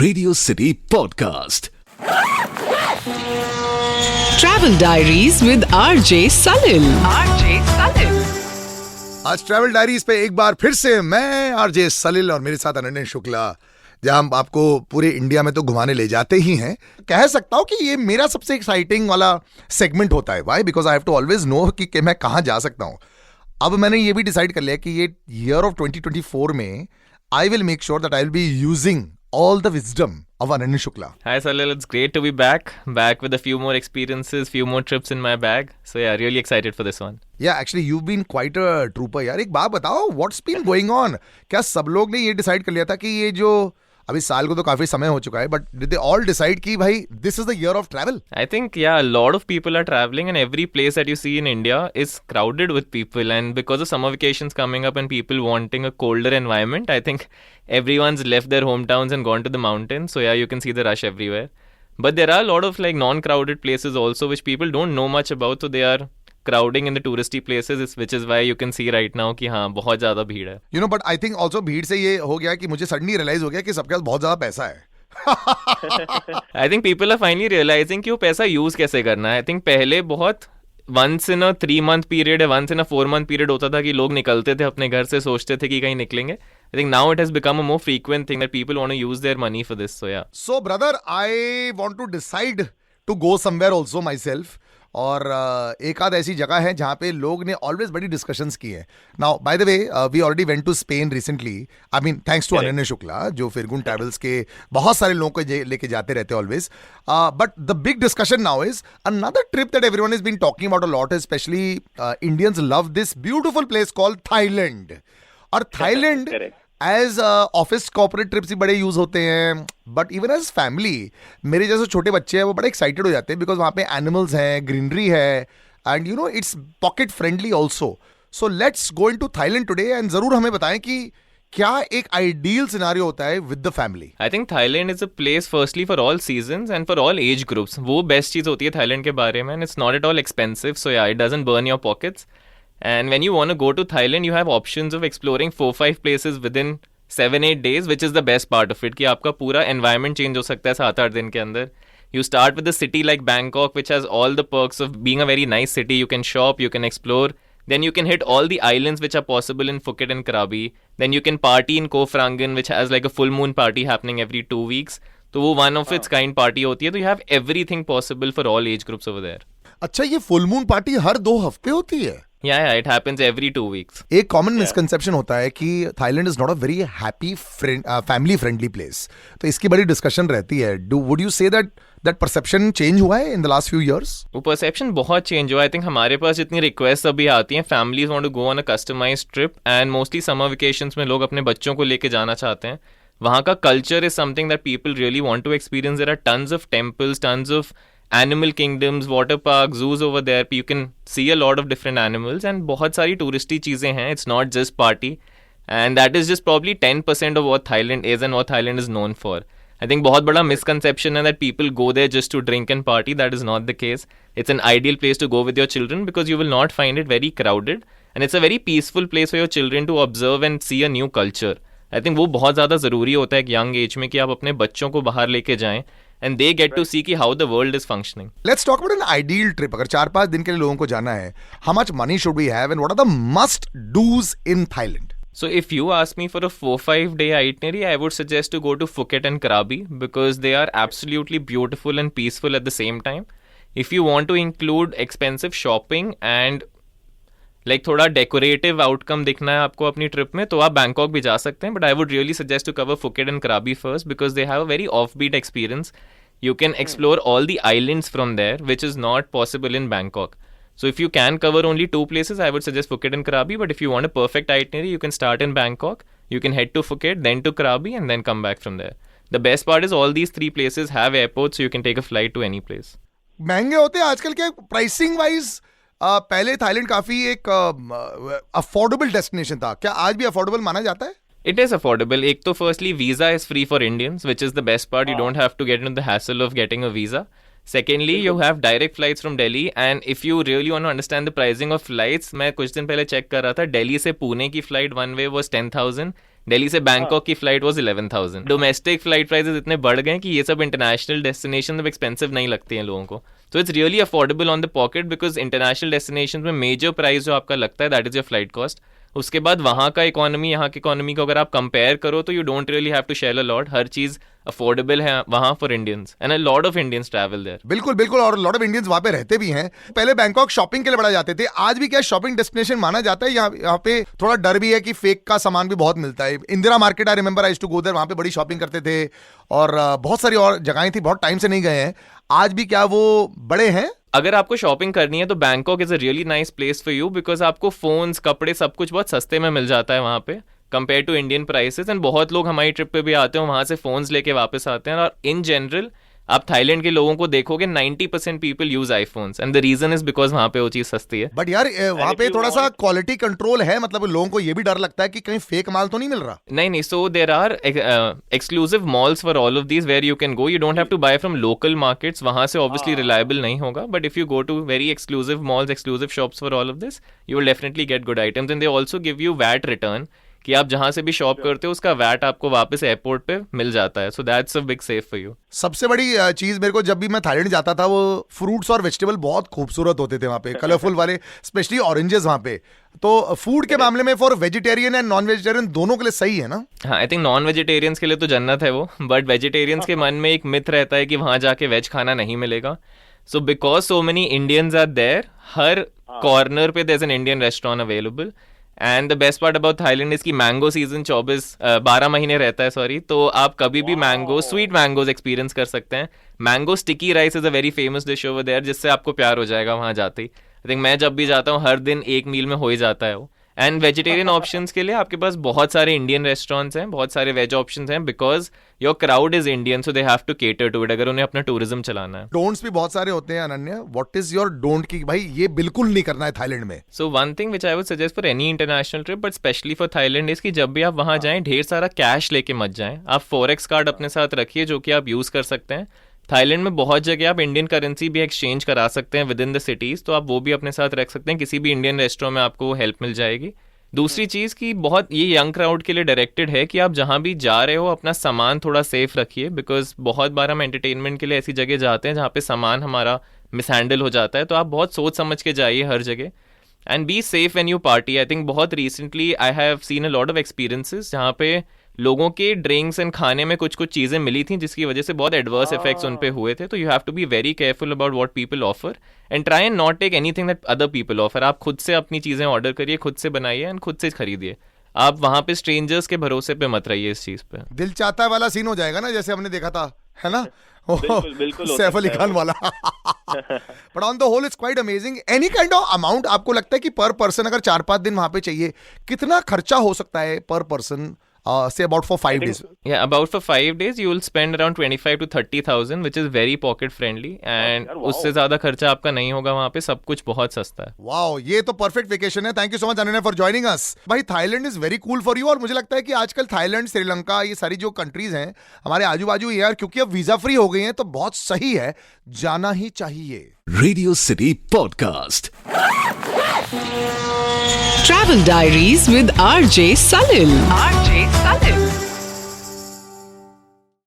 Radio city podcast Travel Diaries with RJ Salil. आज travel diaries पे एक बार फिर से मैं आरजे सलिल और मेरे साथ अनन्य शुक्ला, जहां हम आपको पूरे इंडिया में तो घुमाने ले जाते ही हैं। कह सकता हूं कि ये मेरा सबसे एक्साइटिंग वाला सेगमेंट होता है। Why? Because I have to always know कि मैं कहां जा सकता हूं। अब मैंने ये भी डिसाइड कर लिया कि ये ईयर ऑफ 2024 में I will make sure that I will be using all the wisdom of Ananya Shukla. Hi Salil, it's great to be back with a few more experiences, few more trips in my bag. So yeah, really excited for this one. Yeah, actually you've been quite a trooper यार। एक बात बताओ, what's been going on? क्या सब लोग ने ये decide कर लिया था कि ये जो अभी साल को तो काफी समय हो चुका है, but did they all decide कि भाई this is the year of travel? I think yeah, a lot of people are traveling and every place that you see in India is crowded with people, and because of summer vacations coming up and people wanting a colder environment, I think everyone's left their hometowns and gone to the mountains. So yeah, you can see the rush everywhere. But there are a lot of like non-crowded places also which people don't know much about, so they are crowding in the touristy places, which is why you can see right now कि हाँ बहुत ज़्यादा भीड़ है. You know, but I think also भीड़ से ये हो गया कि मुझे suddenly realize हो गया कि सबके पास बहुत ज़्यादा पैसा है. I think people are finally realizing कि वो पैसा use कैसे करना है. I think पहले बहुत once in a 3-month period या once in a 4-month period होता था कि लोग निकलते थे अपने घर से, सोचते थे कि कहीं निकलेंगे. I think now it has become a more frequent thing that people want to use their money for this. So yeah. So brother, I want to decide to go somewhere also myself. और एक आध ऐसी जगह है जहाँ पे लोग ने ऑलवेज बड़ी डिस्कशंस की है. Now by the way we already went to Spain recently. I mean thanks to Ananya Shukla जो फिरगुन ट्रैवल्स के बहुत सारे लोगों को लेके जाते रहते हैं always. But the big discussion now is another trip that everyone is been talking about a lot, specially Indians love this beautiful place called Thailand. और Thailand as office corporate trips ही बड़े यूज होते हैं, but even as family मेरे जैसे छोटे बच्चे हैं वो बड़े एक्साइटेड हो जाते हैं बिकॉज वहाँ पे एनिमल्स हैं, ग्रीनरी है, and you know it's pocket friendly also. So let's go into Thailand today and जरूर हमें बताएं कि क्या एक आइडियल सिनेरियो होता है with the family. I think Thailand is a place firstly for all seasons and for all age groups. वो best चीज होती है थाईलैंड के बारे में, and it's not at all expensive, so yeah it doesn't burn your pockets. And when you want to go to Thailand, you have options of exploring 4-5 places within 7-8 days, which is the best part of it. कि आपका पूरा environment change हो सकता है 7-8 दिन के अंदर. You start with a city like Bangkok, which has all the perks of being a very nice city. You can shop, you can explore. Then you can hit all the islands which are possible in Phuket and Krabi. Then you can party in Koh Phangan, which has like a full moon party happening every 2 weeks. तो वो one of its kind party होती है. तो you have everything possible for all age groups over there. अच्छा, ये full moon party हर 2 हफ्ते होती है? Yeah, it happens every 2 weeks. एक कॉमन मिसकंसेप्शन होता है कि Thailand is not a very happy family friendly place. तो इसकी बड़ी डिस्कशन रहती है. Would you say that perception change हुआ है in the last few years? वो परसेप्शन बहुत चेंज हुआ. आई थिंक हमारे पास जितनी रिक्वेस्ट अभी आती हैं, families want to go on a customised trip, and mostly summer vacations में लोग अपने बच्चों को लेके जाना चाहते हैं. वहाँ का culture is something that people really want to experience. There are tons of temples, tons of animal kingdoms, water parks, zoos over there. You can see a lot of different animals and बहुत सारी touristy चीजें हैं. It's not just party, and that is just probably 10% of what Thailand is and what Thailand is known for. I think बहुत बड़ा misconception है that people go there just to drink and party. That is not the case. It's an ideal place to go with your children because you will not find it very crowded, and it's a very peaceful place for your children to observe and see a new culture. I think वो बहुत ज़्यादा ज़रूरी होता है एक young age में कि आप अपने बच्चों को बाहर लेके जाएं and they get to see कि how the world is functioning. Let's talk about an ideal trip. अगर 4-5 दिन के लिए लोगों को जाना है, how much money should we have and what are the must do's in Thailand? So if you ask me for a 4-5 day itinerary, I would suggest to go to Phuket and Krabi because they are absolutely beautiful and peaceful at the same time. If you want to include expensive shopping and like थोड़ा decorative outcome दिखना है आपको अपनी trip में, तो आप Bangkok भी जा सकते हैं. But I would really suggest to cover Phuket and Krabi first because they have a very off beat experience. You can explore all the islands from there, which is not possible in Bangkok. So if you can cover only 2 places, I would suggest Phuket and Krabi. But if you want a perfect itinerary, you can start in Bangkok, you can head to Phuket, then to Krabi, and then come back from there. The best part is all these 3 places have airports, so you can take a flight to any place. महंगे होते हैं आजकल के pricing wise? पहले Thailand काफी एक affordable destination था. क्या आज भी अफोर्डेबल माना जाता है? It is affordable. एक तो firstly visa is free for Indians, which is the best part. You don't have to get into the hassle of getting a visa. Secondly, you have direct flights from Delhi, and if you really want to understand the pricing of flights, मैं कुछ दिन पहले check कर रहा था. दिल्ली से पुणे की flight one way was 10,000, Delhi से बैंकॉक की flight was 11,000. Domestic flight prices इतने बढ़ गए कि ये सब इंटरनेशनल डेस्टिनेशन में एक्सपेंसिव नहीं लगती हैं लोगों को. So it's really affordable on the pocket because international destinations में मेजर प्राइस जो आपका लगता है that is your flight cost. उसके बाद वहाँ का इकोनॉमी यहाँ की इकोनॉमी को अगर आप कंपेयर करो तो you don't really have to share a lot. हर चीज अफोर्डेबल है वहाँ for Indians and a lot of Indians travel there. बिल्कुल बिल्कुल, और लॉट ऑफ इंडियंस वहाँ पे रहते भी हैं. पहले बैंकॉक शॉपिंग के लिए बढ़ा जाते थे, आज भी क्या शॉपिंग डेस्टिनेशन माना जाता है. यहाँ पे थोड़ा डर भी है कि फेक का सामान भी बहुत मिलता है. Indira market I remember I used to go there, वहाँ पे बड़ी शॉपिंग करते थे. और बहुत सारी और जगहें थी, बहुत टाइम से नहीं गए हैं. आज भी क्या वो बड़े हैं? अगर आपको शॉपिंग करनी है तो Bangkok is a really nice place for you because आपको फोन्स, कपड़े, सब कुछ बहुत सस्ते में मिल जाता है वहाँ पे compare to Indian prices. And बहुत लोग हमारी ट्रिप पे भी आते हैं, वहाँ से फोन्स लेके वापस आते हैं. और इन जनरल आप थाईलैंड के लोगों को देखोगे 90% people use iPhones and the reason is because वहाँ पे वो चीज सस्ती है. बट यार वहाँ पे थोड़ा सा क्वालिटी कंट्रोल है, मतलब लोगों को ये भी डर लगता है कि कहीं फेक माल तो नहीं मिल रहा. नहीं, so there are exclusive malls for all of these where you can go. You don't have to buy from local markets. वहाँ से ऑब्वियसली रिलायबल नहीं होगा, but if you go to very exclusive malls, exclusive shops for all of this, you will definitely get good items. And they also give you VAT return कि आप जहां से भी shop करते हो उसका वैट आपको वापस एयरपोर्ट पे मिल जाता है. So that's a big save for you. सबसे बड़ी चीज मेरे को जब भी मैं थाईलैंड जाता था, वो फ्रूट्स और वेजिटेबल बहुत खूबसूरत होते थे वहाँ पे, कलरफुल वाले, स्पेशली ऑरेंजेस वहाँ पे. तो फूड के मामले में for vegetarian and non vegetarian दोनों के लिए सही है ना? हाँ, आई थिंक नॉन वेजिटेरियंस के लिए तो जन्नत है वो, बट वेजिटेरियंस के मन में एक मिथ रहता है कि वहां जाके वेज खाना नहीं मिलेगा. So because so many Indians are there, हर कॉर्नर पे there is an Indian restaurant available. And the best part about Thailand इसकी मैंगो सीजन 12 महीने रहता है, सॉरी. तो आप कभी भी मैंगो, स्वीट मैंगोज एक्सपीरियंस कर सकते हैं. Mango sticky rice is a very famous dish over there, जिससे आपको प्यार हो जाएगा वहाँ जाते ही. आई थिंक मैं जब भी जाता हूँ हर दिन एक मील में हो ही जाता है वो. एंड वेजिटेरियन ऑप्शंस के लिए आपके पास बहुत सारे इंडियन रेस्टोरेंट्स हैं, बहुत सारे वेज ऑप्शंस हैं, because your crowd is Indian, so they have to cater to it अगर उन्हें अपना टूरिज्म चलाना है. डोंट्स भी बहुत सारे होते हैं Ananya. What is your don't की भाई ये बिल्कुल नहीं करना है थाईलैंड में? So one thing which I would suggest for any international trip, but specially for Thailand, is कि जब भी आप वहाँ जाएं ढेर सारा कैश लेके मत जाएं. आप फॉरेक्स कार्ड अपने साथ रखिए जो कि आप यूज कर सकते हैं. थाईलैंड में बहुत जगह आप इंडियन करेंसी भी एक्सचेंज करा सकते हैं विद इन द सिटीज, तो आप वो भी अपने साथ रख सकते हैं. किसी भी इंडियन रेस्टोरेंट में आपको हेल्प मिल जाएगी. दूसरी चीज़ की बहुत ये यंग क्राउड के लिए डायरेक्टेड है कि आप जहाँ भी जा रहे हो अपना सामान थोड़ा सेफ रखिए, बिकॉज बहुत बार हम एंटरटेनमेंट के लिए ऐसी जगह जाते हैं जहाँ पे सामान हमारा मिसहैंडल हो जाता है. तो आप बहुत सोच समझ के जाइए हर जगह. And be safe when you party. I think बहुत recently I have seen a lot of experiences जहाँ पे लोगों के ड्रिंक्स एंड खाने में कुछ चीज़ें मिली थी जिसकी वजह से बहुत एडवर्स इफेक्ट्स उन पे हुए थे. तो you have to be very careful about what people offer and try and not take anything that other people offer. आप खुद से अपनी चीज़ें ऑर्डर करिए, खुद से बनाइए एंड खुद से खरीदिए. आप वहाँ पे स्ट्रेंजर्स के भरोसे पे मत रहिए इस चीज़ पे. दिल चाहता है वाला सीन हो जाएगा ना, जैसे हमने देखा था, है ना? बिल्कुल सैफ अली खान वाला. But on the whole it's quite amazing. Any kind of amount आपको लगता है कि पर पर्सन अगर 4-5 दिन वहां पे चाहिए, कितना खर्चा हो सकता है पर person? Say about for 5 days. Yeah, about for 5 days you will spend around 25 to 30,000, which is very pocket friendly. And उससे ज्यादा खर्चा आपका नहीं होगा वहाँ पे. सब कुछ बहुत सस्ता है. वाओ, ये तो परफेक्ट वेकेशन है. Thank you so much Ananya for joining us. भाई Thailand is very cool for you. और मुझे लगता है कि आजकल थाईलैंड, श्रीलंका, ये सारी जो कंट्रीज हैं हमारे आजू बाजू यार, क्योंकि अब वीजा फ्री हो गई हैं, तो बहुत सही है, जाना ही चाहिए. Radio City Podcast. Travel Diaries with RJ Salil. RJ